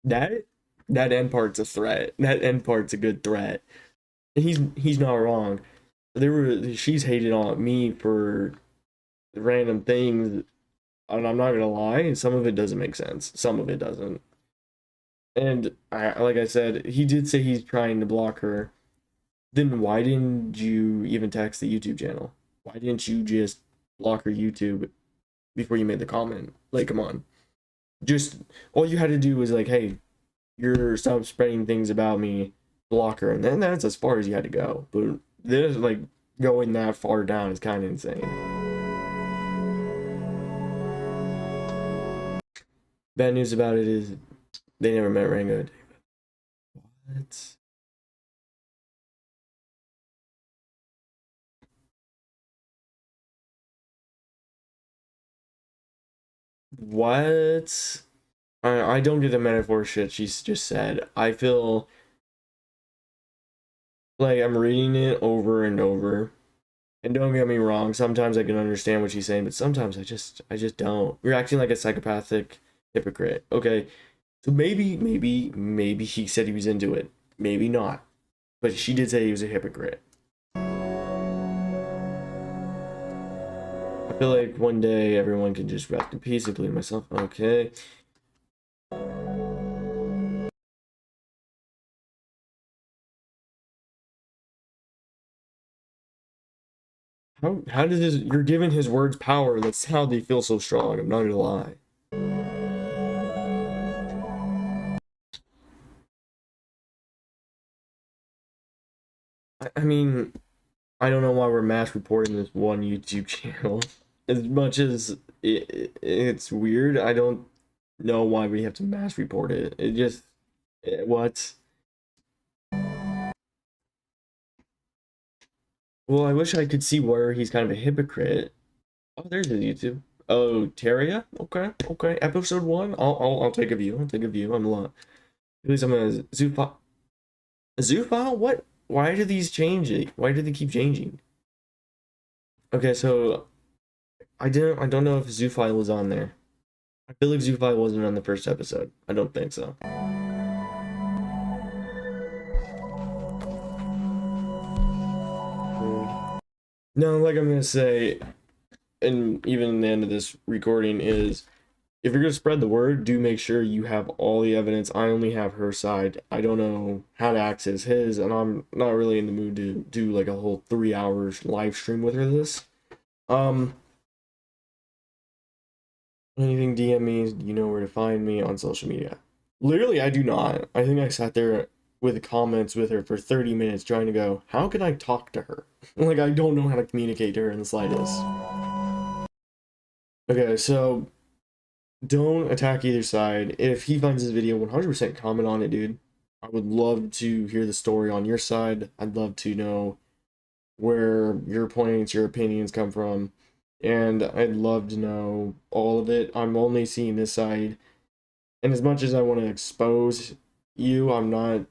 Speaker 1: That that end part's a threat. That end part's a good threat. And he's not wrong. She's hated on me for random things, and I'm not gonna lie, some of it doesn't make sense. Some of it doesn't. And like I said, he did say he's trying to block her. Then why didn't you even text the YouTube channel? Why didn't you just block her YouTube before you made the comment? Like, come on. Just all you had to do was like, hey, you're stop spreading things about me, block her, and then that's as far as you had to go. But this like going that far down is kind of insane. Bad news about it is they never met Rango. What? What? I don't get the metaphor shit she's just said. I feel like I'm reading it over and over. And don't get me wrong, sometimes I can understand what she's saying, but sometimes I just don't. You're acting like a psychopathic hypocrite. Okay. So maybe he said he was into it. maybe not. But she did say he was a hypocrite. I feel like one day everyone can just rest in peace, including myself. Okay. How does this, you're giving his words power? That's how they feel so strong. I'm not gonna lie. I mean, I don't know why we're mass reporting this one YouTube channel. As much as it's weird, I don't know why we have to mass report it. It just, what? Well, I wish I could see where he's kind of a hypocrite. Oh, there's his YouTube. Oh, Terria? Okay, okay. Episode 1? I'll take a view. I'll take a view. I'm a lot. At least I'm a zoophile. A zoophile? What? Why do these change it? Why do they keep changing? Okay, so I don't know if zoophile was on there. I feel like zoophile wasn't on the first episode. I don't think so. No, like I'm gonna say, and even in the end of this recording is, if you're gonna spread the word, do make sure you have all the evidence. I only have her side. I don't know how to access his, and I'm not really in the mood to do like a whole 3 hours live stream with her this. Anything DM me, you know where to find me on social media. Literally, I do not. I think I sat there with comments with her for 30 minutes trying to go, how can I talk to her? Like, I don't know how to communicate to her in the slightest. Okay, so don't attack either side. If he finds this video, 100% comment on it, dude. I would love to hear the story on your side. I'd love to know where your points, your opinions come from. And I'd love to know all of it. I'm only seeing this side. And as much as I want to expose you, I'm not.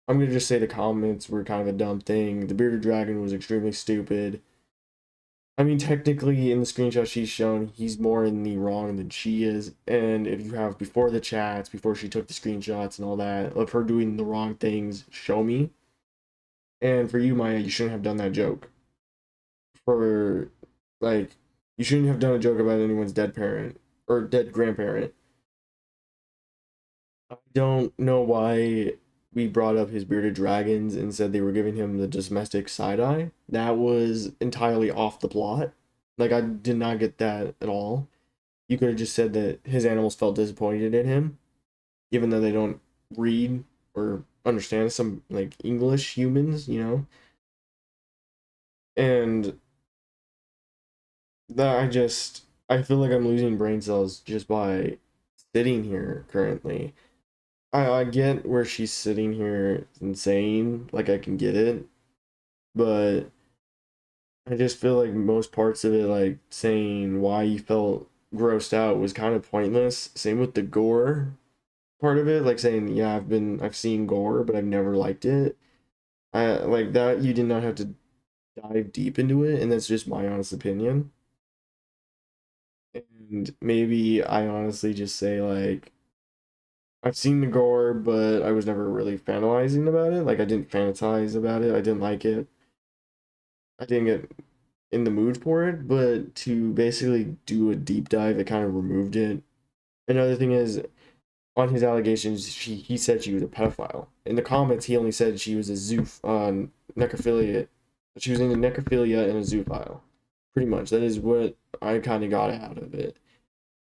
Speaker 1: I'm going to just say the comments were kind of a dumb thing. The bearded dragon was extremely stupid. I mean, technically, in the screenshot she's shown, he's more in the wrong than she is. And if you have before the chats, before she took the screenshots and all that, of her doing the wrong things, show me. And for you, Myah, you shouldn't have done that joke. For, like, you shouldn't have done a joke about anyone's dead parent or dead grandparent. I don't know why we brought up his bearded dragons and said they were giving him the domestic side eye. That was entirely off the plot. Like, I did not get that at all. You could have just said that his animals felt disappointed in him, even though they don't read or understand some like English humans, you know? And that I feel like I'm losing brain cells just by sitting here currently. I get where she's sitting here insane, like I can get it, but I just feel like most parts of it, like saying why you felt grossed out, was kind of pointless. Same with the gore part of it, like saying, yeah, I've seen gore, but I've never liked it. I like that you did not have to dive deep into it, and that's just my honest opinion. And maybe I honestly just say like I've seen the gore, but I was never really fantasizing about it. Like I didn't fantasize about it. I didn't like it. I didn't get in the mood for it. But to basically do a deep dive, it kind of removed it. Another thing is on his allegations, he said she was a pedophile. In the comments, he only said she was a necrophilia. She was into necrophilia and a zoophile. Pretty much, that is what I kind of got out of it.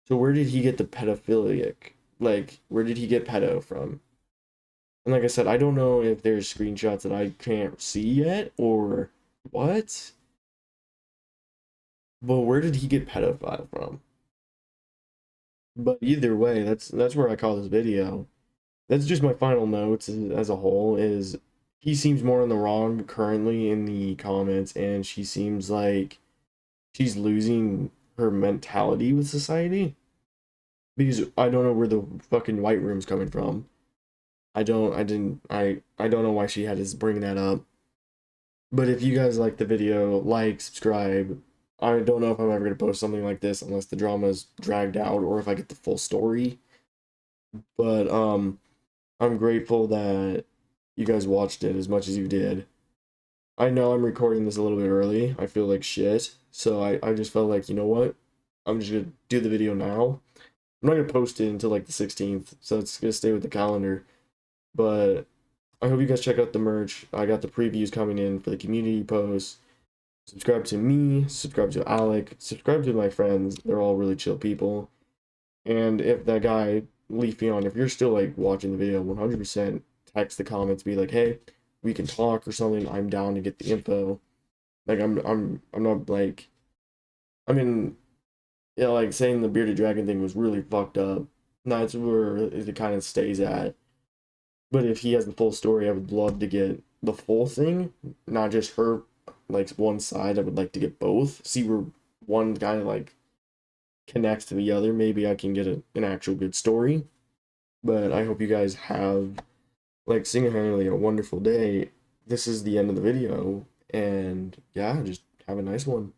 Speaker 1: So where did he get the pedophilic? Like, where did he get pedo from? And like I said, I don't know if there's screenshots that I can't see yet or what. But where did he get pedophile from? But either way, that's where I call this video. That's just my final notes as a whole is he seems more in the wrong currently in the comments, and she seems like she's losing her mentality with society. Because I don't know where the fucking white room's coming from. I don't know why she had to bring that up. But if you guys like the video, like, subscribe. I don't know if I'm ever gonna post something like this unless the drama's dragged out or if I get the full story. But I'm grateful that you guys watched it as much as you did. I know I'm recording this a little bit early. I feel like shit. So I just felt like, you know what? I'm just gonna do the video now. I'm not gonna post it until like the 16th, so it's gonna stay with the calendar. But I hope you guys check out the merch. I got the previews coming in for the community posts. Subscribe to me, subscribe to Alec, subscribe to my friends. They're all really chill people. And if that guy, Leafon, if you're still like watching the video, 100% text the comments, be like, hey, we can talk or something. I'm down to get the info. Like I'm not like, I mean, yeah, like saying the bearded dragon thing was really fucked up. That's where it kind of stays at. But if he has the full story, I would love to get the full thing, not just her, like one side. I would like to get both. See where one kind of like connects to the other. Maybe I can get an actual good story. But I hope you guys have, like, single-handedly a wonderful day. This is the end of the video. And yeah, just have a nice one.